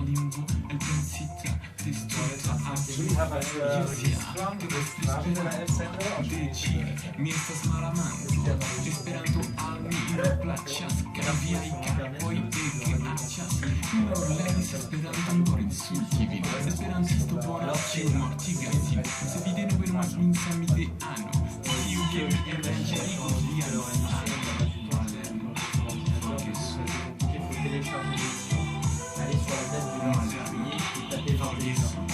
limbo e il pensita distrutta a mi estas malamanco esperanto al mi plaĉas kaj viaj kapoj ege aĉas mi nur lernis Esperanton por insulti vin esperantisto bona ĉiu mortigas sin se vi denove nomas min samideano tiu ke mi evangeligos lian anon Allez sur la date du 20 février et tapez 20 décembre.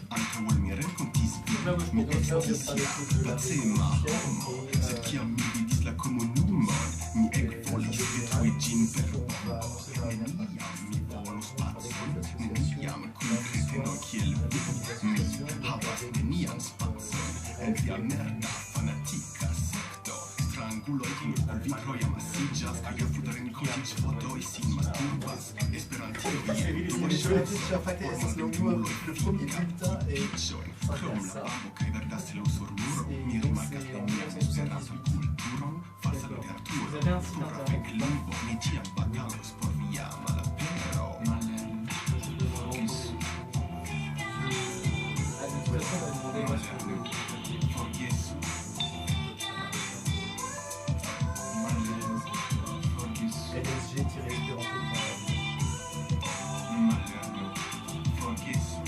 Anche vuol mi rencontis mi estis placema homo, sed kiam mi vidis la komunumon, mi ekvolis detui ĝin per bombo. Neniam mi volos pacon, neniam kun kreteno kiel vi. Mi havas nenian spacon en via merda fanatika sekto. Stranguloj kun vitroj amasiĝas, kaj fotorenkontiĝfotoj sin masturbas. Esperantistoj En fait, le premier bulletin est krom la amo kaj verda stelo sur muro, mi rimarkas nenian Esperantan kulturon, falsa literaturo, plura feklingvo, mi ĉiam batalos por via malapero. Forgesu.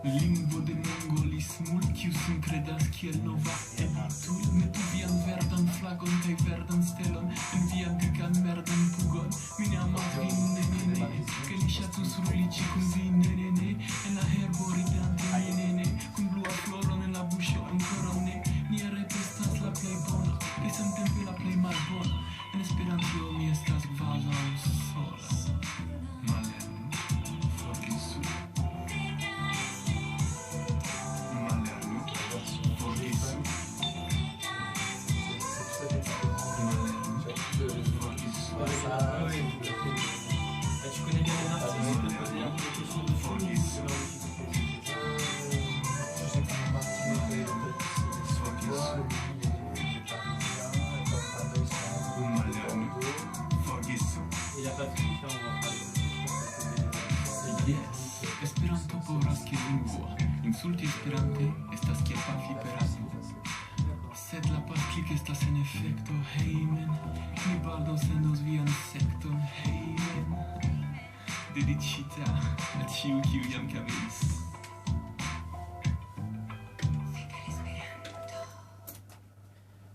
Lingvo de mongolismo, kiu sin kredas kiel nova elito. Metu vian verdan flagon kaj verdan stelon en vian dikan merdan pugon. Mi ne amas vin, ne, kaj mi ŝatus ruliĝi kun vi, ne, en la herbo ridante, ne, kun blua floron en la buŝo ankoraŭ ne. Nia reto estas la plej bona, kaj samtempe la plej malbona. En Esperanto mi estas kvazaŭ sola. Mallernu, forgesu. Tu connais bien les artistes, tu peux poser un peu des questions dessus. Il n'a pas tout fait, on va parler. Yes, Esperanto povas kiel lingvo. Insulti Esperante estas kiel pafli per azo. Sed la paflik estas en efekto hejmen. Mi baldaŭ sendos vian sekton hejmen. Dediĉita al ĉiu kiu jam kameris.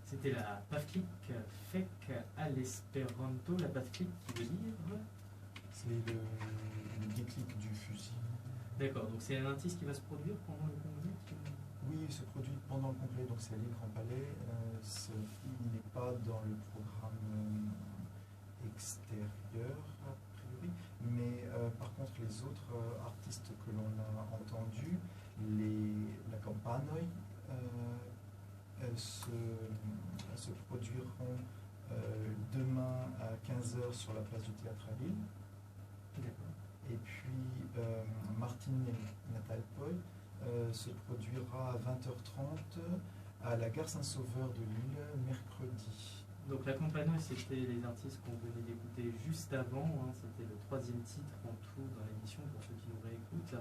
C'était la paflik fek à l'espéranto. La paflik qui veut dire... C'est le déclic du fusil. D'accord, donc c'est un artiste qui va se produire pendant le congrès Oui, il se produit pendant le congrès, donc c'est à l'Écran Palais. Ce film n'est pas dans le programme extérieur, a priori, mais par contre les autres artistes que l'on a entendus, la Campanoi, elles se produiront demain à 15h sur la place du Théâtre à Lille. Et puis Martine Natalpoy se produira à 20h30 à la gare Saint-Sauveur de Lille mercredi. Donc la Campanoi, c'était les artistes qu'on venait d'écouter juste avant, hein, c'était le troisième titre en tout dans l'émission pour ceux qui nous réécoutent.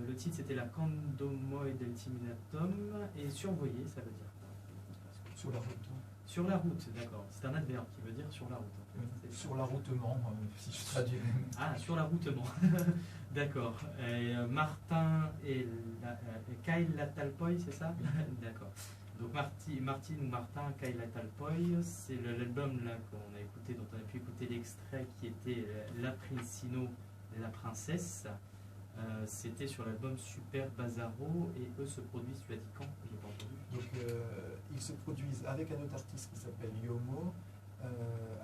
Le titre c'était la Candomoi del Timinatum et survoyer, ça veut dire quoi? Sur la route. Sur la route, d'accord. C'est un adverbe qui veut dire sur la route. En fait. Sur la routement, si je traduis. Ah, sur la routement. D'accord. Martin et Kyle Latalpoy, c'est ça? D'accord. Donc Martine ou Martin Kyle Latalpoy, c'est l'album là qu'on a écouté, dont on a pu écouter l'extrait qui était La Princino et la Princesse. C'était sur l'album Super Bazaro et eux se produisent, tu as dit quand? J'ai pas entendu. Donc ils se produisent avec un autre artiste qui s'appelle Yomo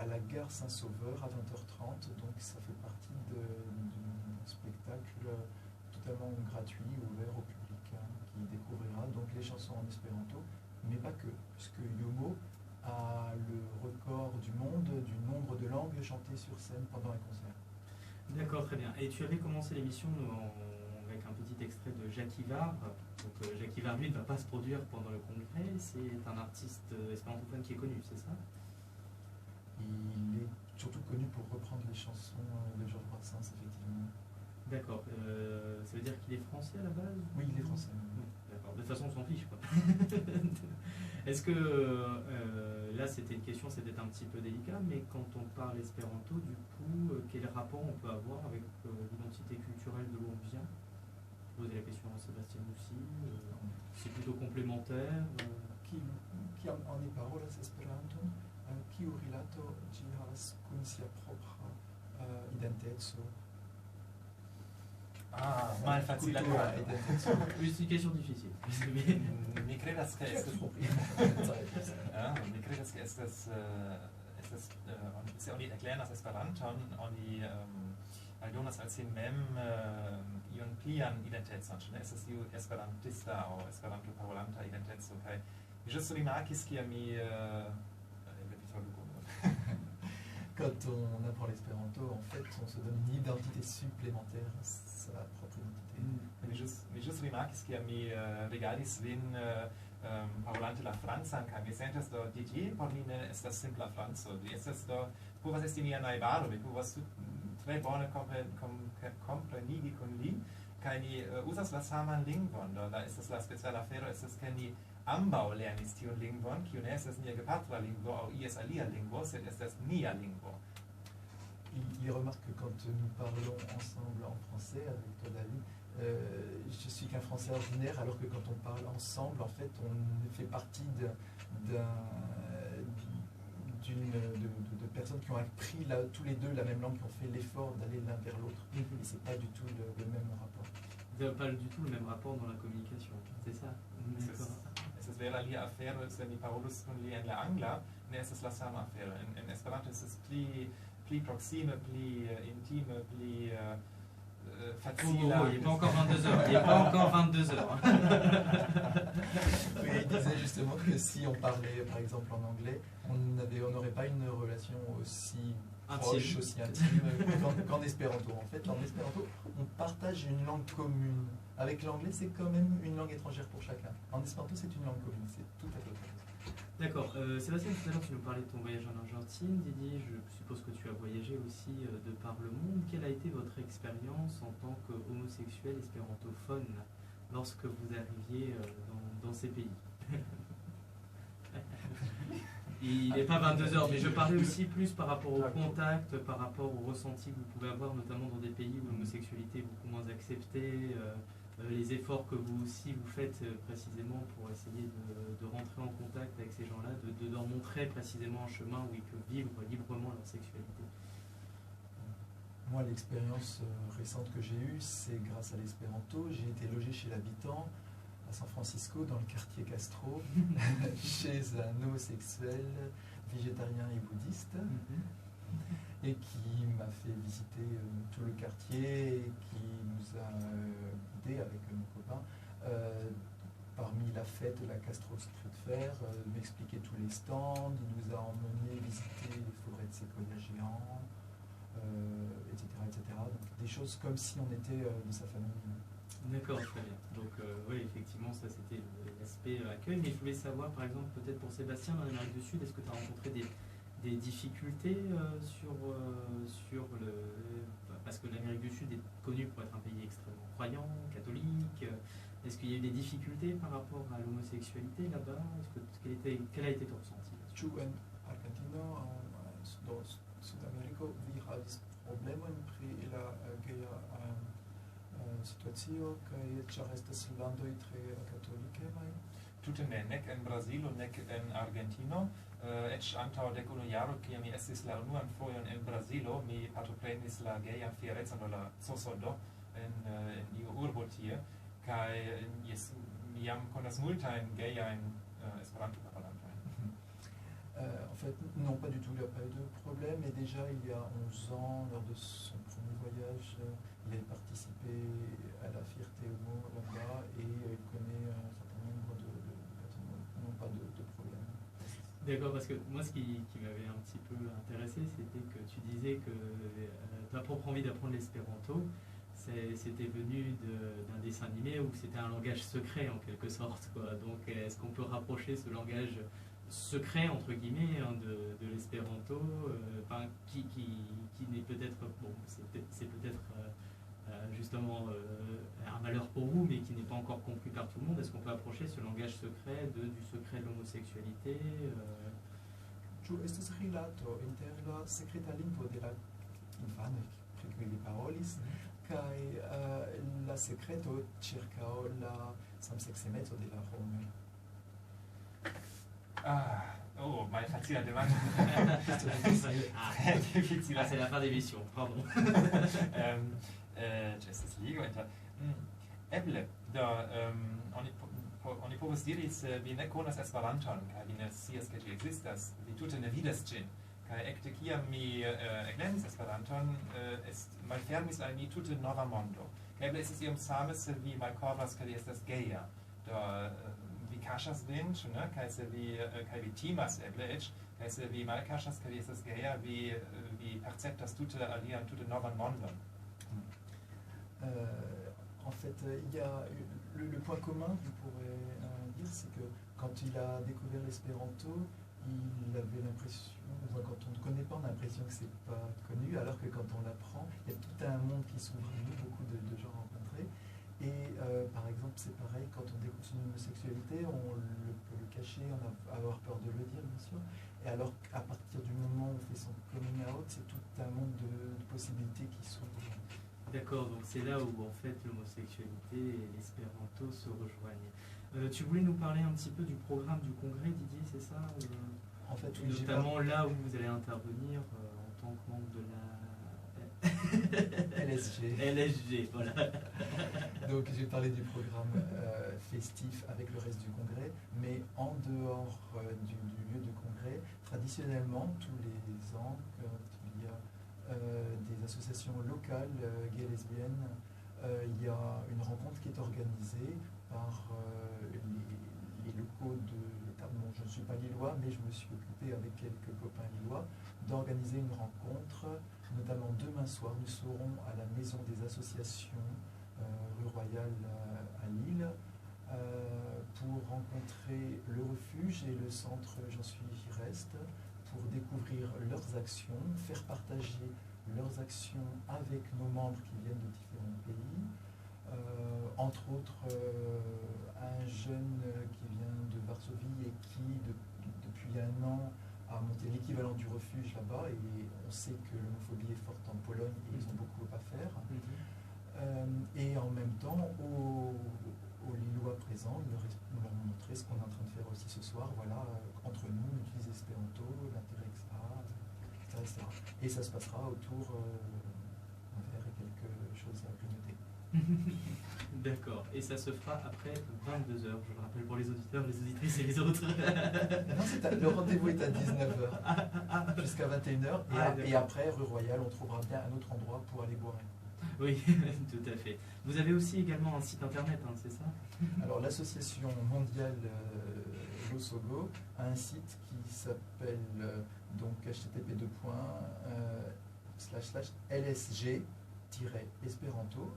à la gare Saint-Sauveur à 20h30, donc ça fait partie du spectacle tout totalement gratuit, ouvert au public, qui découvrira donc les chansons en espéranto, mais pas que, puisque Yomo a le record du monde du nombre de langues chantées sur scène pendant un concert. D'accord, très bien. Et tu avais commencé l'émission avec un petit extrait de Jacques Ivard. Donc Jacques Ivard, lui, ne va pas se produire pendant le congrès. C'est un artiste espérantophone qui est connu, c'est ça? Il est surtout connu pour reprendre les chansons de Georges Brassens, effectivement. D'accord. Ça veut dire qu'il est français à la base? Oui, il est français. Oui, d'accord. De toute façon, on s'en fiche, quoi. Est-ce que, là, c'était une question, c'est peut-être un petit peu délicat, mais quand on parle espéranto, du coup, quel rapport on peut avoir avec l'identité culturelle de l'où on vient? Poser la question à Sébastien aussi. C'est plutôt complémentaire. Chi ogni parola esperanto, kiu rilato ĝi havas kun sia propra identeco. Mal facile Kultura identeco. Oui, c'est une question difficile. Mi credas che estas mi credas che estas se oni eklernas Esperanton, oni aldonas al si mem iun plian identecon, ĉu ne estas iu esperantista aŭ esperanto-parolanta identeco, kaj mi ĵus rimarkis kiam mi Quand on apprend l'espéranto, en fait, on se donne une identité supplémentaire, sa propre identité. Mi ĵus rimarkis kiam mi rigardis vin parolante la francan, kaj mi sentas do Didier por mi ne estas simpla franco, vi estas do povas esti mia najbaro, vi povas tre bone komprenigi kun li, kaj ni uzas la saman lingvon, do la estas la speciala afero estas ke ni ambaŭ lernis tiun lingvon, kiu ne estas nia gepatra lingvo aŭ ies alia lingvo, sed estas nia lingvo. Il remarque que quand nous parlons ensemble en français avec toi, David, je suis qu'un français ordinaire, alors que quand on parle ensemble, en fait, on fait partie de personnes qui ont appris tous les deux la même langue, qui ont fait l'effort d'aller l'un vers l'autre. Et c'est pas du tout le même rapport. Pas du tout le même rapport dans la communication, c'est ça? Es wäre alia afero, se mi parolus kun li en la angla, ne estas la sama afero. En Esperanto estas pli proxime, pli intime, pli facile. Il n'est pas encore 22h. Il n'est pas encore 22h. Oui, il disait justement que si on parlait, par exemple, en anglais, on n'aurait pas une relation aussi proche, aussi intime qu'en espéranto. En fait, en espéranto, on partage une langue commune. Avec l'anglais, c'est quand même une langue étrangère pour chacun. En espéranto, c'est une langue commune. C'est tout à fait autre chose. D'accord. Sébastien, tout à l'heure, tu nous parlais de ton voyage en Argentine. Didier, je suppose que tu as voyagé aussi de par le monde. Quelle a été votre expérience en tant qu'homosexuel espérantophone lorsque vous arriviez dans ces pays? Il n'est pas 22h, mais je parlais aussi plus par rapport au contact, par rapport au ressenti que vous pouvez avoir, notamment dans des pays où l'homosexualité est beaucoup moins acceptée, les efforts que vous aussi vous faites précisément pour essayer de rentrer en contact avec ces gens-là, de leur montrer précisément un chemin où ils peuvent vivre librement leur sexualité. Moi, l'expérience récente que j'ai eue, c'est grâce à l'espéranto. J'ai été logé chez l'habitant à San Francisco, dans le quartier Castro, chez un homosexuel, végétarien et bouddhiste, et qui m'a fait visiter tout le quartier, et qui nous a guidés avec mon copain parmi la fête de la Castro Street Fair, m'expliquer tous les stands, il nous a emmenés visiter les forêts de séquoias géants, etc., etc. Donc des choses comme si on était de sa famille. D'accord, très bien. Donc oui, effectivement, ça c'était l'aspect accueil. Mais je voulais savoir, par exemple, peut-être pour Sébastien, dans l'Amérique du Sud, est-ce que tu as rencontré des difficultés sur le... Parce que l'Amérique du Sud est connue pour être un pays extrêmement croyant, catholique. Est-ce qu'il y a eu des difficultés par rapport à l'homosexualité là-bas? Quel a été ton ressenti? Ĉu en Argentino, do Sudameriko, vi havis problemojn pri la geja situacio, kaj ĉar estas landoj tre katolikaj? Tute ne, nek en Brazilo, nek en Argentino. Eĉ antaŭ 11 jaroj, kiam mi estis la unuan fojon en Brazilo, mi partoprenis la gejan fierecon de la Cosodo en iu urbo tie, kaj jes, mi jam konas multajn gejajn Esperanto-parolantojn. En fait, non, pas du tout, il n'y a pas eu de problème. Et déjà, il y a 11 ans, lors de son premier voyage, il avait participé à la D'accord, parce que moi, ce qui m'avait un petit peu intéressé, c'était que tu disais que ta propre envie d'apprendre l'espéranto, c'était venu d'un dessin animé où c'était un langage secret en quelque sorte, quoi. Donc, est-ce qu'on peut rapprocher ce langage secret, entre guillemets, hein, de l'espéranto, qui n'est peut-être, bon, c'est peut-être justement un malheur pour vous, mais qui n'est pas encore compris par tout le monde. Est-ce qu'on peut approcher ce langage secret du secret de l'homosexualité Ĉu estus rilato inter la sekreta lingvo de la infano pri kiu li parolis kaj la sekreto ĉirkaŭ la samseksemeco de la homoj? Oh, ma facile domanda. C'est la fin d'émission, pardon. Ĝestas ligo inter eble do oni povus diri se vi ne konas Esperanton kaj vi ne scias ke ĝi ekzistas, vi tute ne vidas ĝin. Kaj ekde kiam mi eklernis Esperanton, malfermis al mi tute nova mondo. Kaj eble estas iom same se vi malkovras ke vi estas geja. Do vi kaŝas vin, ĉu ne? Kaj se vi timas eble eĉ, kaj se vi malkaŝas ke vi estas geja, vi perceptas tute alian, tute novan mondon. En fait, il y a le point commun, je pourrais dire, c'est que quand il a découvert l'espéranto, il avait l'impression, quand on ne connaît pas, on a l'impression que c'est pas connu, alors que quand on l'apprend, il y a tout un monde qui s'ouvre à nous, beaucoup de gens rencontrés. Et par exemple, c'est pareil, quand on découvre son homosexualité, on peut le cacher, on va avoir peur de le dire, bien sûr. Et alors, à partir du moment où on fait son coming out, c'est tout un monde de possibilités qui s'ouvre. D'accord, donc c'est là où en fait l'homosexualité et l'espéranto se rejoignent. Tu voulais nous parler un petit peu du programme du congrès, Didier, c'est ça En fait, oui, notamment là où vous allez intervenir en tant que membre de la LSG. LSG, voilà. Donc j'ai parlé du programme festif avec le reste du congrès, mais en dehors du lieu de congrès, traditionnellement, tous les ans, quand il y a des associations locales gays et lesbiennes, il y a une rencontre qui est organisée par les locaux de l'État. Bon, je ne suis pas lillois, mais je me suis occupé avec quelques copains lillois d'organiser une rencontre, notamment demain soir. Nous serons à la Maison des associations rue Royale à Lille pour rencontrer le refuge et le centre J'en suis, j'y reste, pour découvrir leurs actions, faire partager leurs actions avec nos membres qui viennent de différents pays. Entre autres, un jeune qui vient de Varsovie et qui, depuis un an, a monté l'équivalent du refuge là-bas. Et on sait que l'homophobie est forte en Pologne et ils ont beaucoup à faire. Et en même temps, aux Lillois présents, nous leur montrer ce qu'on est en train de faire aussi ce soir. Voilà, entre nous, on utilise l'espéranto, l'intérêt que ça a, etc. Et ça se passera autour d'un verre et quelque chose à grignoter. D'accord. Et ça se fera après 22h, je le rappelle pour les auditeurs, les auditrices et les autres. Non, le rendez-vous est à 19h jusqu'à 21h. Et après, rue Royale, on trouvera bien un autre endroit pour aller boire. Oui, tout à fait. Vous avez aussi également un site internet, hein, c'est ça? Alors, l'association mondiale Losogo a un site qui s'appelle donc http://lsg-esperanto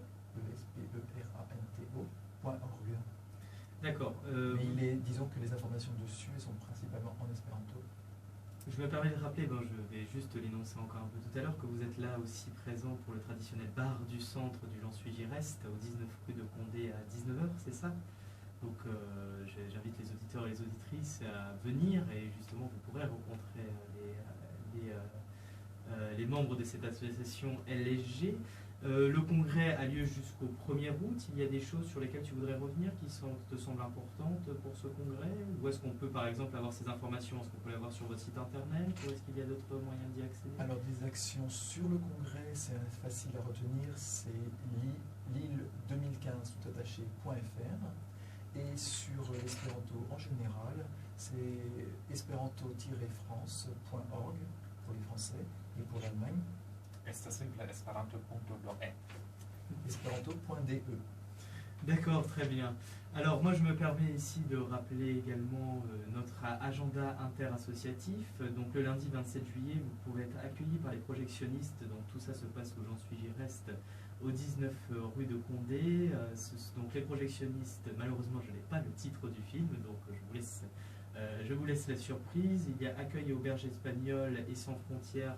esperanto.org. D'accord. Mais disons que les informations dessus sont principalement en espéranto. Je me permets de rappeler, je vais juste l'énoncer encore un peu tout à l'heure, que vous êtes là aussi présent pour le traditionnel bar du centre du J'en suis, j'y reste, au 19 rue de Condé à 19h, c'est ça? Donc j'invite les auditeurs et les auditrices à venir et justement vous pourrez rencontrer les membres de cette association LSG. Le congrès a lieu jusqu'au 1er août. Il y a des choses sur lesquelles tu voudrais revenir qui te semblent importantes pour ce congrès? Ou est-ce qu'on peut par exemple avoir ces informations? Est-ce qu'on peut les avoir sur votre site internet? Ou est-ce qu'il y a d'autres moyens d'y accéder? Alors des actions sur le congrès, c'est facile à retenir, c'est lille2015 toutattaché.fr. Et sur l'espéranto en général, c'est esperanto-france.org pour les Français et pour l'Allemagne. Est-ce simple esperanto.blog? Esperanto.de. D'accord, très bien. Alors moi je me permets ici de rappeler également notre agenda interassociatif. Donc le lundi 27 juillet, vous pouvez être accueillis par les projectionnistes. Donc tout ça se passe où j'en suis, j'y reste, au 19 rue de Condé. Donc les projectionnistes, malheureusement je n'ai pas le titre du film, donc je vous laisse la surprise. Il y a accueil et auberge espagnole et sans frontières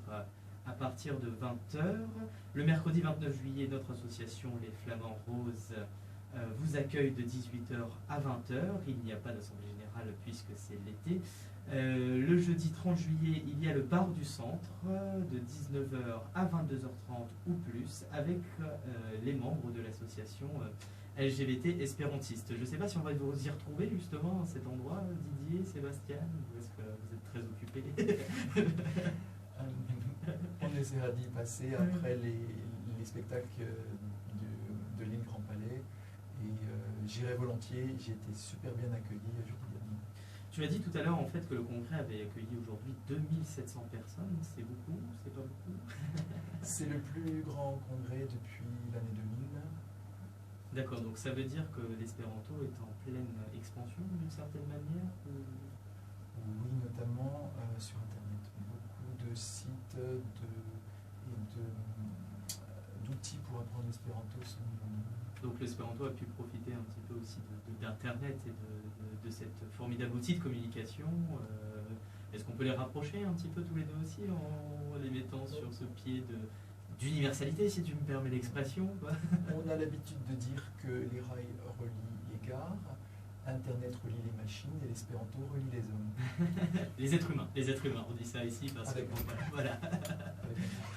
à partir de 20 h. Le mercredi 29 juillet, notre association Les Flamands Roses vous accueille de 18 h à 20 h. Il n'y a pas d'assemblée générale puisque c'est l'été. Le jeudi 30 juillet, il y a le bar du centre de 19 h à 22 h 30 ou plus avec les membres de l'association LGBT espérantiste. Je ne sais pas si on va vous y retrouver justement à cet endroit, Didier, Sébastien, ou est-ce que vous êtes très occupés? On essaiera d'y passer après les spectacles de l'île Grand Palais. Et j'irai volontiers, j'ai été super bien accueilli jeudi dernier. Tu as dit tout à l'heure en fait que le congrès avait accueilli aujourd'hui 2700 personnes. C'est beaucoup? C'est pas beaucoup? C'est le plus grand congrès depuis l'année 2000. D'accord, donc ça veut dire que l'espéranto est en pleine expansion d'une certaine manière ou... Oui, notamment sur Internet. Beaucoup de sites d'outils pour apprendre l'espéranto sont mis en ligne. Donc l'espéranto a pu profiter un petit peu aussi d'Internet et de cette formidable outil de communication. Est-ce qu'on peut les rapprocher un petit peu tous les deux aussi en les mettant sur ce pied d'universalité, si tu me permets l'expression? On a l'habitude de dire que les rails relient les gares, Internet relie les machines et l'espéranto relie les hommes. Les êtres humains, on dit ça ici parce que voilà.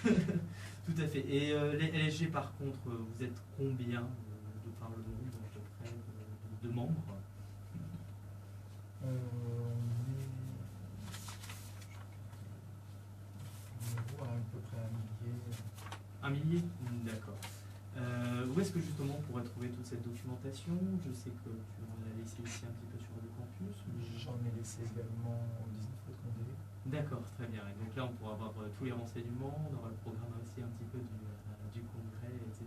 Tout à fait. Et les LSG par contre, vous êtes combien de par le monde à peu près de membres? On est à peu près 1 millier. 1 millier? D'accord. Où est-ce que justement on pourrait trouver toute cette documentation? Je sais que tu en as laissé ici un petit peu sur le campus. J'en ai laissé également au 19 rue de Condé. D'accord, très bien. Et donc là, on pourra avoir tous les renseignements, on aura le programme aussi un petit peu du congrès, etc.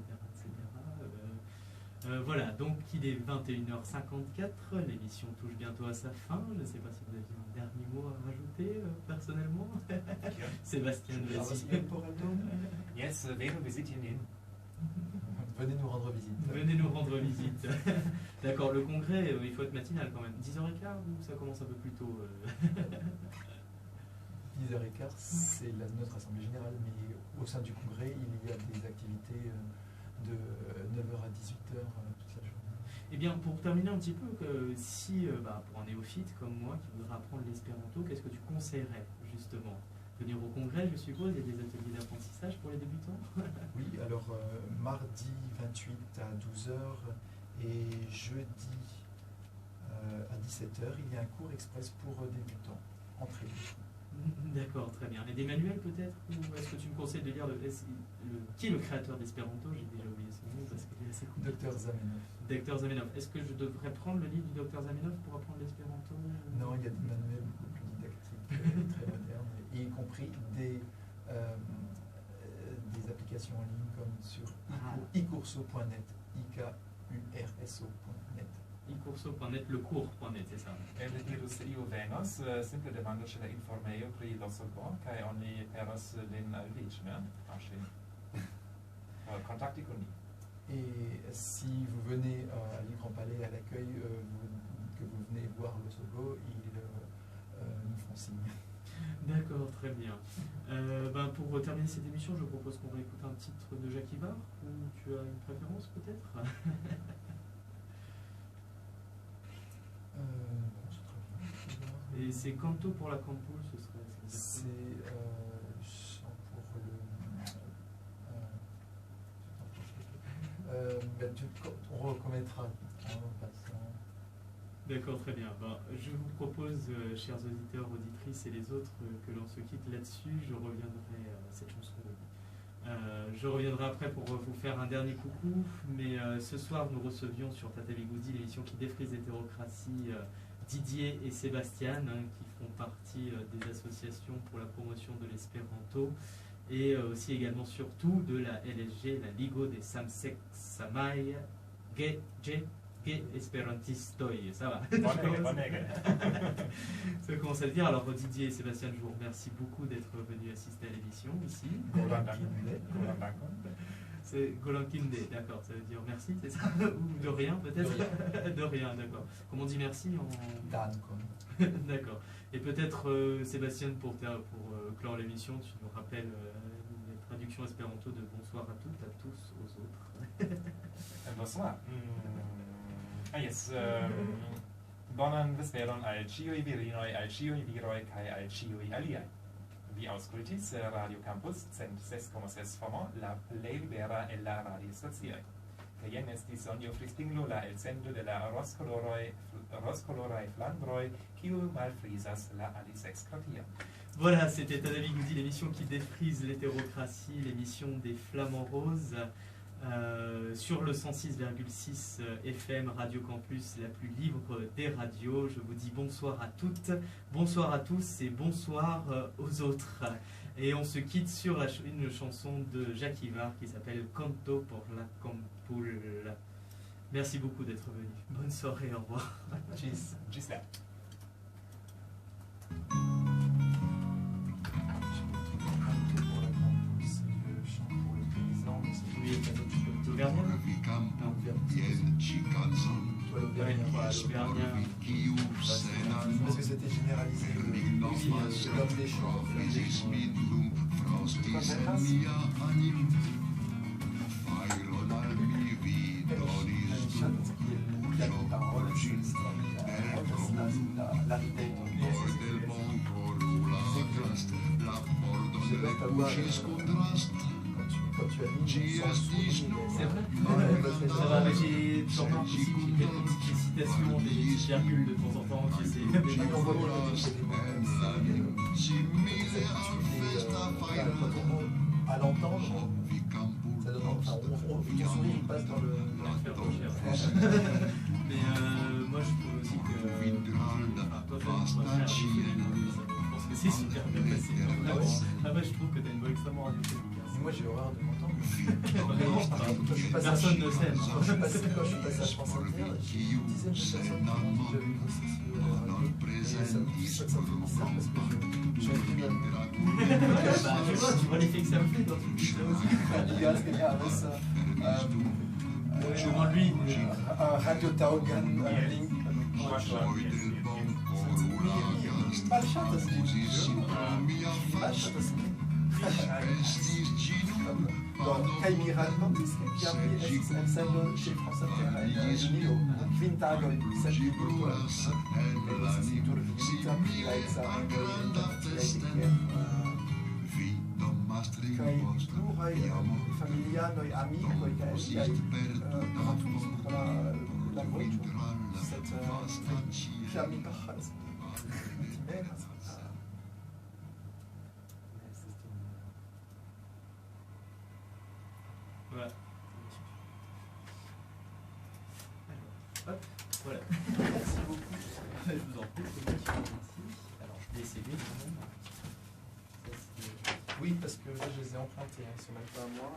Voilà, donc il est 21 h 54, l'émission touche bientôt à sa fin. Je ne sais pas si vous aviez un dernier mot à rajouter personnellement. Sébastien, vas-y. Yes, vero visitinin. Venez nous rendre visite. Venez nous rendre visite. D'accord, le congrès, il faut être matinal quand même. 10 h 15 ou ça commence un peu plus tôt 10 h 15, c'est notre assemblée générale, mais au sein du congrès, il y a des activités de 9 h à 18 h toute la journée. Eh bien, pour terminer un petit peu, si pour un néophyte comme moi qui voudrait apprendre l'espéranto, qu'est-ce que tu conseillerais justement? Venir au congrès, je suppose, il y a des ateliers d'apprentissage pour les débutants? Oui, alors mardi 28 à 12 h et jeudi à 17 h, il y a un cours express pour débutants, entrée. D'accord, très bien. Et des manuels peut-être? Ou est-ce que tu me conseilles de lire qui est le créateur d'espéranto? J'ai déjà oublié son nom parce qu'il est assez cool. Dr Zamenhof. Dr Zamenhof. Est-ce que je devrais prendre le livre du Dr Zamenhof pour apprendre l'espéranto? Non, il y a des manuels beaucoup plus didactiques, très modernes, y compris des applications en ligne comme sur iCurso.net, ikurso.net. iCurso.net, le cours.net, c'est ça. El dirus io venos, simple demando ĉe la informejo pri losogo, kaj oni peros lin al vi, ĉu ne? Kontakti kun ni. Et si vous venez à l'île Grand Palais à l'accueil, que vous venez voir le Sogo, ils nous font signe. D'accord, très bien. Pour terminer cette émission, je propose qu'on réécoute un titre de Jacques Ibar, ou tu as une préférence peut-être? Et c'est Canto pour la Campoule, ce serait... C'est chant pour le... on reconnaîtra en passant. D'accord, très bien. Je vous propose, chers auditeurs, auditrices et les autres, que l'on se quitte là-dessus. Je reviendrai à cette chanson. Je reviendrai après pour vous faire un dernier coucou. Mais ce soir, nous recevions sur Tata Bigoudi, l'émission qui défrise l'hétérocratie, Didier et Sébastien, qui font partie des associations pour la promotion de l'espéranto et aussi également surtout de la LSG, la Ligo des Samsek Samai Ge esperantistoi, ça va. Bonne. Ça commence à le dire. Alors Didier et Sébastien, je vous remercie beaucoup d'être venus assister à l'émission ici. C'est Golankinde, d'accord, ça veut dire merci, c'est ça? Ou de rien peut-être? De rien, d'accord. Comment on dit merci en... Dan, D'accord. Et peut-être, Sébastien, pour clore l'émission, tu nous rappelles les traductions espéranto de bonsoir à toutes, à tous, aux autres. Bonsoir. Yes. Bonan vesperon al ĉiuj virinoj, al ĉiuj viroj kaj al ĉiuj aliaj. Vi aŭskultis Radio Campus 106,6 FOMO, la plej libera el la radiostacioj. Kaj jen estis Sonjo Fristinglo, la elsendo de la rozkoloraj flandroj, kiu malfrizas la alisexkration. Voilà, c'était Tadavi Goudi, l'émission qui défrise l'hétérocratie, l'émission des Flamands Roses. Sur le 106,6 FM Radio Campus, la plus libre des radios. Je vous dis bonsoir à toutes, bonsoir à tous et bonsoir aux autres. Et on se quitte sur une chanson de Jacques Ivard qui s'appelle Canto por la Campul. Merci beaucoup d'être venu. Bonne soirée, au revoir. Gis là. Oui, l'Auvergnat. Parce que c'était généralisé. L'homme des champs. Quand tu as mis c'est vrai. Ça va, mais j'ai quelques petites citations, des petites virgules de temps en temps, tu sais. À l'entendre, ça donne ton sourire il passe dans le. Mais moi je trouve aussi que. Je pense que c'est super bien passé. Après, je trouve que tu as une voix extrêmement radiophonique. Moi j'ai horreur de m'entendre. Personne ne s'aime. Quand je suis passé à France Inter, j'ai une dizaine de personnes qui m'ont dit que j'avais une grosse ça me fait bizarre parce que j'ai envie de... Tu vois l'effet que ça me fait quand tu dis ça aussi. Je demande lui. Radio Taugan Link. Caimiran Chiampi Elsendo chez France Inter Milo Quintago Sepultura Turvinita Laexa Kai pluraj familianoj amikoj kaj aliaj traduis por la voĉo sed kiam mi parolas timeras. Voilà. Hop, voilà. Merci beaucoup. Je vous en prie, alors je vais essayer quand même. Oui, parce que là je les ai implantés, ils ne sont même pas à moi.